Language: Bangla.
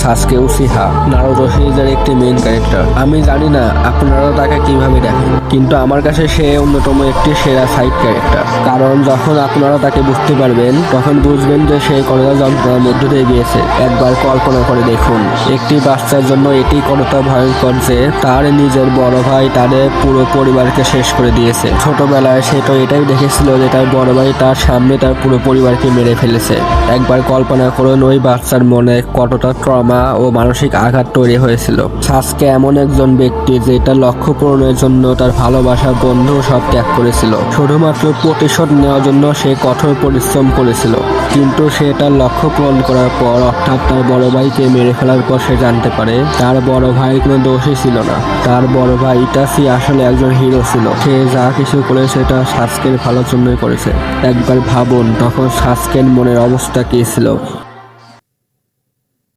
সাসকে উচিহা নারুতো সিরিজের একটি মেইন ক্যারেক্টার। আমি জানি না আপনারা তাকে কিভাবে দেখেন, কিন্তু আমার কাছে সে অন্যতম একটি সেরা সাইড ক্যারেক্টার। কারণ যখন আপনারা তাকে বুঝতে পারবেন তখন বুঝবেন যে সে কতটা যন্ত্রণার মধ্য দিয়ে গিয়েছে। একবার কল্পনা করে দেখুন, একটি বাচ্চার জন্য এটি কতটা ভয়ঙ্কর যে তার নিজের বড় ভাই তাদের পুরো পরিবারকে শেষ করে দিয়েছে। ছোটবেলায় সে তো এটাই দেখেছিল যে তার বড় ভাই তার সামনে তার পুরো পরিবারকে মেরে ফেলেছে। একবার কল্পনা করুন ওই বাচ্চার মনে কতটা ট্রমা ও মানসিক আঘাত তৈরি হয়েছিল। সাসকে এমন একজন ব্যক্তি যে তার লক্ষ্য পূরণের জন্য তার ভালোবাসার বন্ধু সব ত্যাগ করেছিল। শুধুমাত্র প্রতিশোধ নেওয়ার জন্য সে কঠোর পরিশ্রম করেছিল, কিন্তু সে তার লক্ষ্য পূরণ করার পর অর্থাৎ তার বড় ভাইকে মেরে ফেলার পর সে জানতে পারে তার বড় ভাই কোনো দোষী ছিল না। তার বড় ভাই ইতাচি আসলে একজন হিরো ছিল। সে যা কিছু করেছে তা সাসকের ভালোর জন্যই করেছে। একবার ভাবুন তখন সাসকের মনের অবস্থা কি ছিল।